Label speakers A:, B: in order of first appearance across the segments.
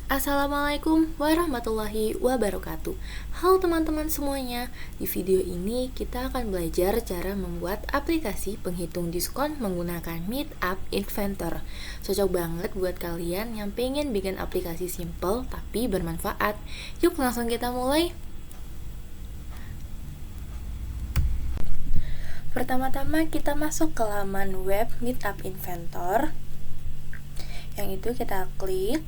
A: Assalamualaikum warahmatullahi wabarakatuh. Halo teman-teman semuanya. Di video ini kita akan belajar cara membuat aplikasi penghitung diskon menggunakan Meetup Inventor. Cocok banget buat kalian yang pengen bikin aplikasi simple tapi bermanfaat. Yuk langsung kita mulai. Pertama-tama kita masuk ke laman web Meetup Inventor. Yang itu kita klik.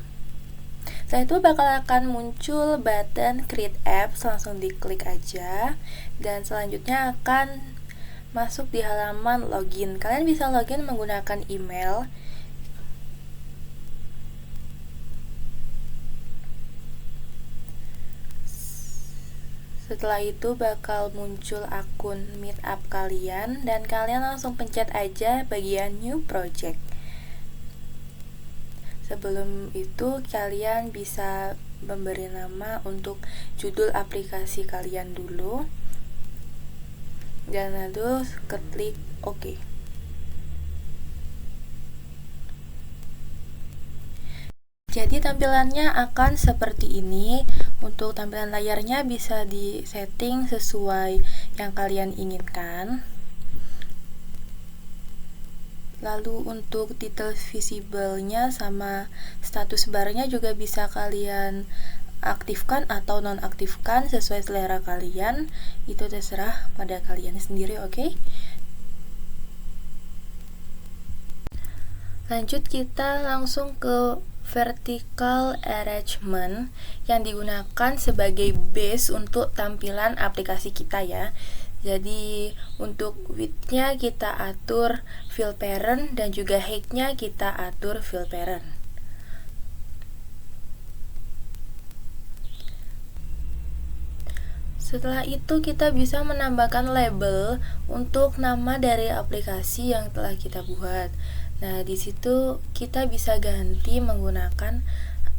A: Setelah itu bakal akan muncul button Create Apps, langsung diklik aja. Dan selanjutnya akan masuk di halaman login. Kalian bisa login menggunakan email. Setelah itu bakal muncul akun Meetup kalian dan kalian langsung pencet aja bagian New Project. Sebelum itu kalian bisa memberi nama untuk judul aplikasi kalian dulu dan lalu klik OK. Jadi tampilannya akan seperti ini. Untuk tampilan layarnya bisa disetting sesuai yang kalian inginkan. Lalu untuk detail visible-nya sama status bar-nya juga bisa kalian aktifkan atau nonaktifkan sesuai selera kalian. Itu terserah pada kalian sendiri, oke? Lanjut kita langsung ke vertical arrangement yang digunakan sebagai base untuk tampilan aplikasi kita ya. Jadi untuk width-nya kita atur fill parent dan juga height-nya kita atur fill parent. Setelah itu kita bisa menambahkan label untuk nama dari aplikasi yang telah kita buat. Nah, di situ kita bisa ganti menggunakan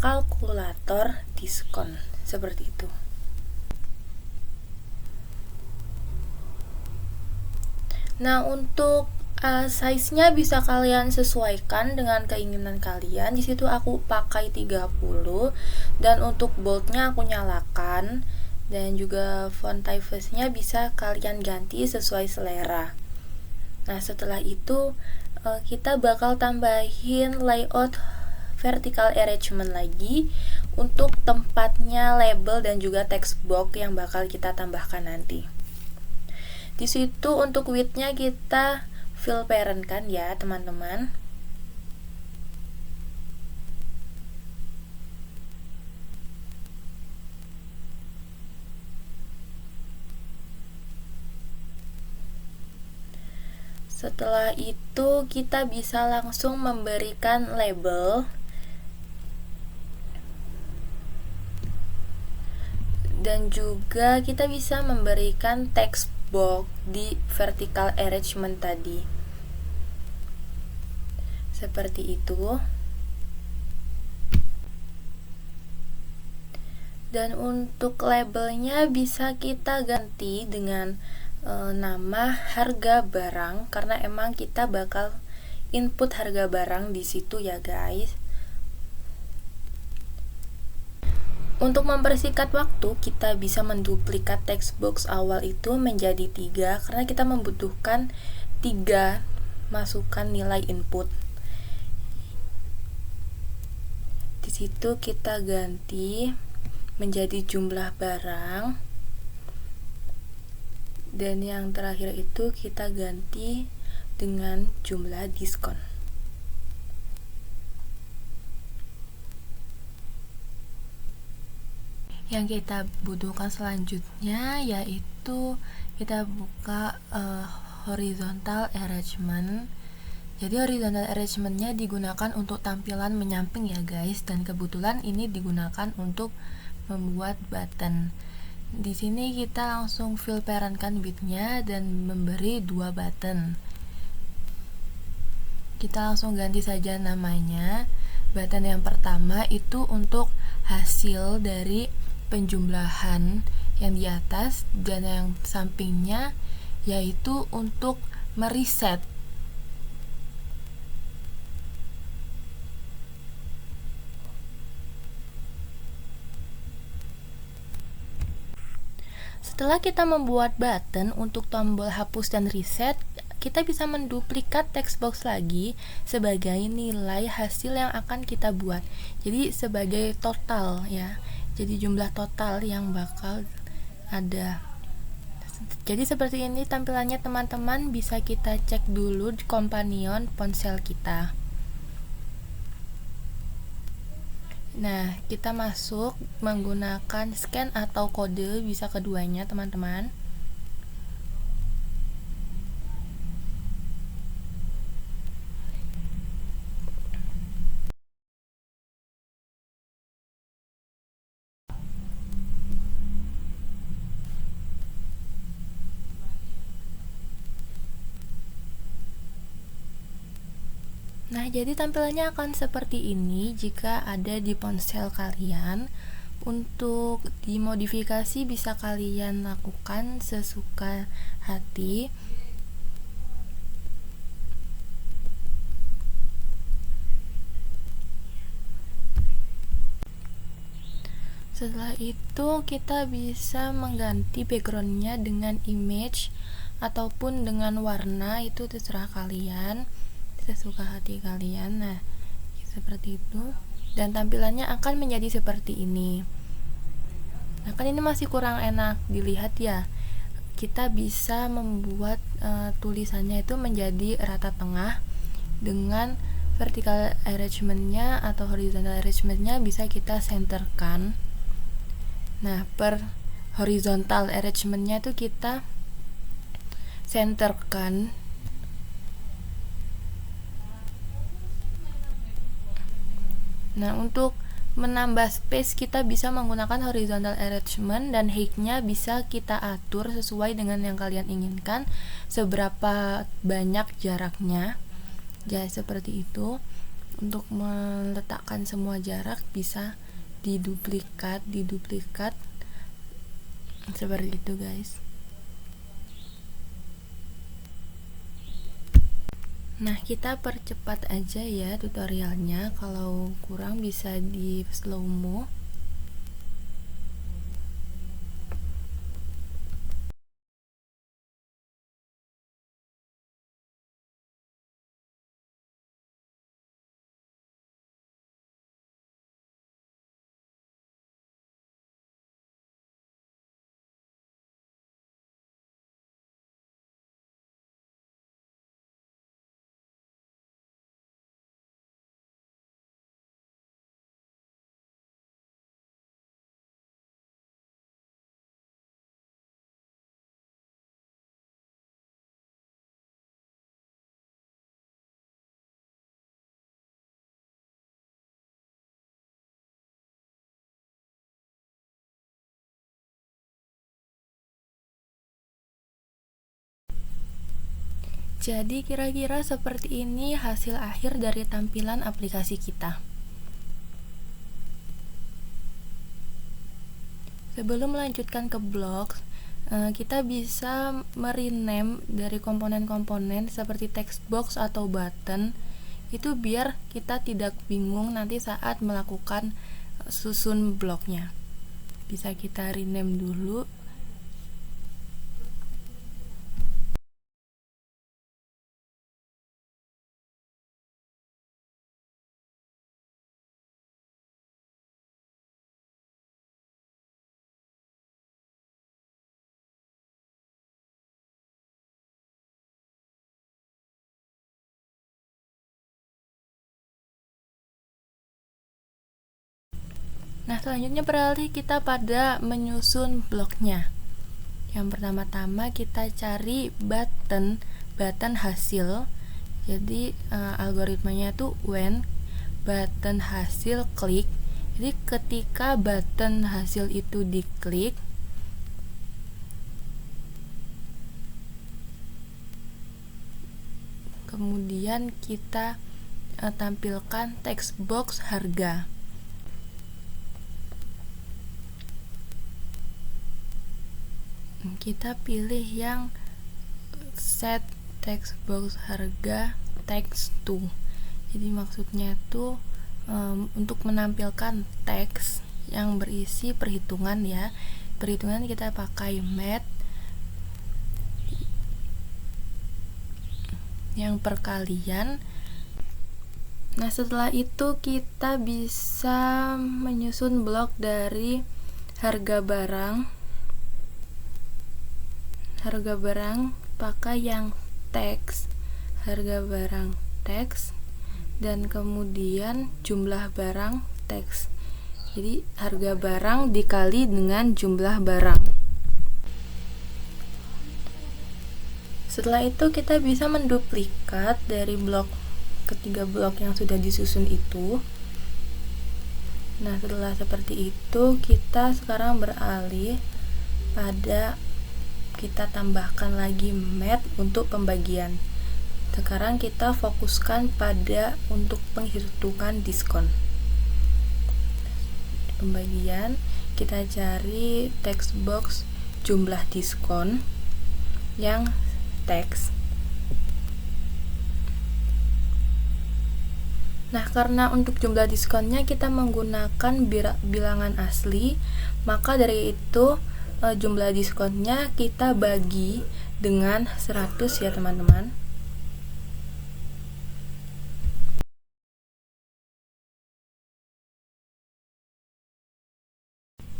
A: kalkulator diskon seperti itu. Nah, untuk size-nya bisa kalian sesuaikan dengan keinginan kalian. Di situ aku pakai 30 dan untuk bold-nya aku nyalakan dan juga font typeface-nya bisa kalian ganti sesuai selera. Nah, setelah itu kita bakal tambahin layout vertical arrangement lagi untuk tempatnya label dan juga text box yang bakal kita tambahkan nanti. Di situ untuk width-nya kita fill parent kan ya, teman-teman. Setelah itu kita bisa langsung memberikan label dan juga kita bisa memberikan text box di vertical arrangement tadi. Seperti itu. Dan untuk labelnya bisa kita ganti dengan nama harga barang karena emang kita bakal input harga barang di situ ya guys. Untuk mempersingkat waktu, kita bisa menduplikat text box awal itu menjadi 3 karena kita membutuhkan 3 masukan nilai input. Di situ kita ganti menjadi jumlah barang. Dan yang terakhir itu kita ganti dengan jumlah diskon. Yang kita butuhkan selanjutnya yaitu kita buka horizontal arrangement. Jadi horizontal arrangement-nya digunakan untuk tampilan menyamping ya guys, dan kebetulan ini digunakan untuk membuat button. Di sini kita langsung fill parent-kan width-nya dan memberi 2 button. Kita langsung ganti saja namanya. Button yang pertama itu untuk hasil dari penjumlahan yang di atas, dan yang sampingnya yaitu untuk mereset Setelah kita membuat button untuk tombol hapus dan reset, kita bisa menduplikat text box lagi sebagai nilai hasil yang akan kita buat. Jadi sebagai total ya. Jadi jumlah total yang bakal ada. Jadi seperti ini tampilannya teman-teman, bisa kita cek dulu di companion ponsel kita. Nah, kita masuk menggunakan scan atau kode, bisa keduanya teman-teman. Nah, jadi tampilannya akan seperti ini jika ada di ponsel kalian. Untuk dimodifikasi bisa kalian lakukan sesuka hati. Setelah itu kita bisa mengganti backgroundnya dengan image ataupun dengan warna, itu terserah kalian, sesuka hati kalian. Nah, seperti itu, dan tampilannya akan menjadi seperti ini. Nah, kan ini masih kurang enak dilihat ya. Kita bisa membuat tulisannya itu menjadi rata tengah dengan vertical arrangementnya atau horizontal arrangementnya bisa kita centerkan. Nah, per horizontal arrangementnya itu kita centerkan. Nah, untuk menambah space kita bisa menggunakan horizontal arrangement dan height-nya bisa kita atur sesuai dengan yang kalian inginkan, seberapa banyak jaraknya. Ya, seperti itu. Untuk meletakkan semua jarak bisa diduplikat seperti itu, guys. Nah, kita percepat aja ya tutorialnya, kalau kurang bisa di slow mo. Jadi kira-kira seperti ini hasil akhir dari tampilan aplikasi kita. Sebelum melanjutkan ke blog, kita bisa merename dari komponen-komponen seperti text box atau button, itu biar kita tidak bingung nanti saat melakukan susun blognya. Bisa kita rename dulu. Nah, selanjutnya beralih kita pada menyusun blognya. Yang pertama-tama kita cari button hasil. Jadi algoritmanya itu when button hasil klik. Jadi ketika button hasil itu diklik, kemudian kita tampilkan text box harga. Kita pilih yang set text box harga text to. Jadi maksudnya itu untuk menampilkan teks yang berisi perhitungan ya, perhitungan kita pakai math yang perkalian. Nah, setelah itu kita bisa menyusun blok dari harga barang pakai yang teks, harga barang teks, dan kemudian jumlah barang teks. Jadi harga barang dikali dengan jumlah barang. Setelah itu kita bisa menduplikat dari ketiga blok yang sudah disusun itu. Nah, setelah seperti itu, kita sekarang beralih pada kita tambahkan lagi math untuk pembagian. Sekarang kita fokuskan pada untuk penghitungan diskon. Pembagian, kita cari text box jumlah diskon yang teks. Nah, karena untuk jumlah diskonnya kita menggunakan bilangan asli, maka dari itu jumlah diskonnya kita bagi dengan 100 ya teman-teman.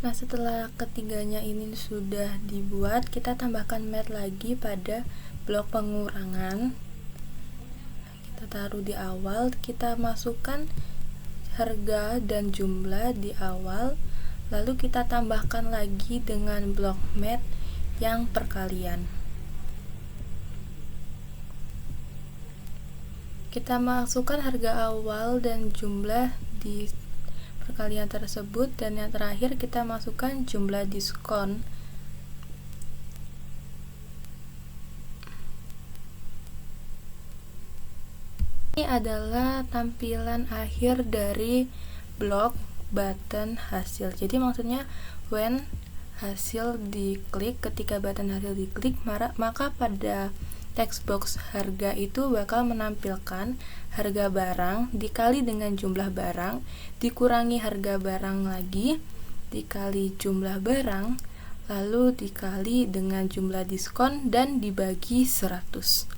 A: Nah, setelah ketiganya ini sudah dibuat, kita tambahkan math lagi pada blok pengurangan. Kita taruh di awal, kita masukkan harga dan jumlah di awal, lalu kita tambahkan lagi dengan blok math yang perkalian. Kita masukkan harga awal dan jumlah di perkalian tersebut, dan yang terakhir kita masukkan jumlah diskon. Ini adalah tampilan akhir dari blok button hasil. Jadi maksudnya when hasil diklik, ketika button hasil diklik, maka pada text box harga itu bakal menampilkan harga barang dikali dengan jumlah barang, dikurangi harga barang lagi, dikali jumlah barang, lalu dikali dengan jumlah diskon, dan dibagi 100.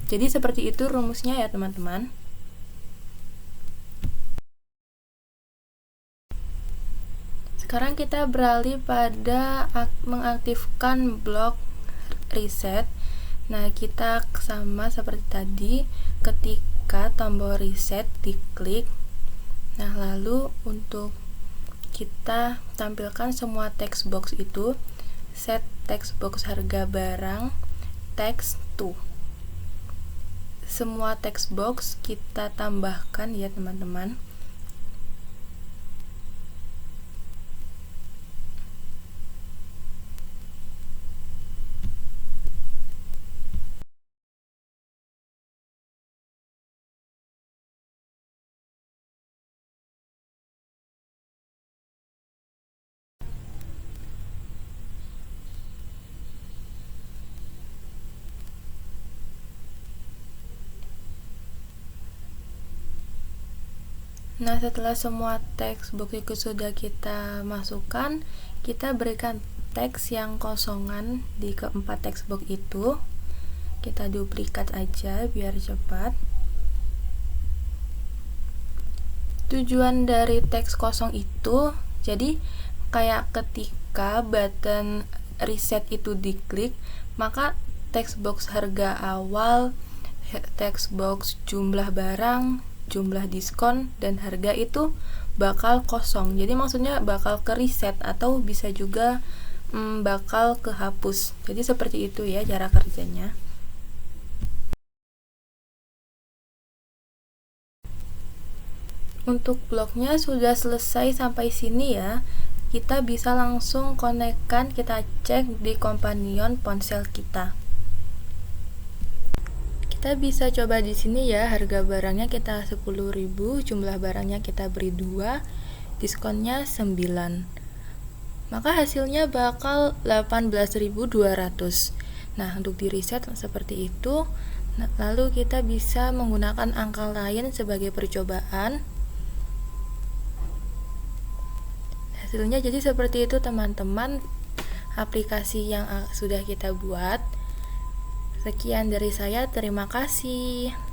A: Jadi seperti itu rumusnya ya teman-teman. Sekarang kita beralih pada mengaktifkan blok reset. Nah, kita sama seperti tadi, ketika tombol reset diklik, nah lalu untuk kita tampilkan semua text box itu, set text box harga barang text to. Semua text box kita tambahkan ya teman-teman. Nah, setelah semua teks box itu sudah kita masukkan, kita berikan teks yang kosongan di keempat teks box itu. Kita duplikat aja biar cepat. Tujuan dari teks kosong itu, jadi kayak ketika button reset itu diklik, maka teks box harga awal, teks box jumlah barang, jumlah diskon, dan harga itu bakal kosong. Jadi maksudnya bakal ke reset atau bisa juga bakal kehapus. Jadi seperti itu ya cara kerjanya. Untuk bloknya sudah selesai sampai sini ya. Kita bisa langsung konekkan, kita cek di companion ponsel kita. Kita bisa coba di sini ya, harga barangnya kita 10.000, jumlah barangnya kita beri 2, diskonnya 9. Maka hasilnya bakal 18.200. Nah, untuk di reset seperti itu. Nah, lalu kita bisa menggunakan angka lain sebagai percobaan. Hasilnya jadi seperti itu teman-teman. aplikasi yang sudah kita buat. Sekian dari saya, terima kasih.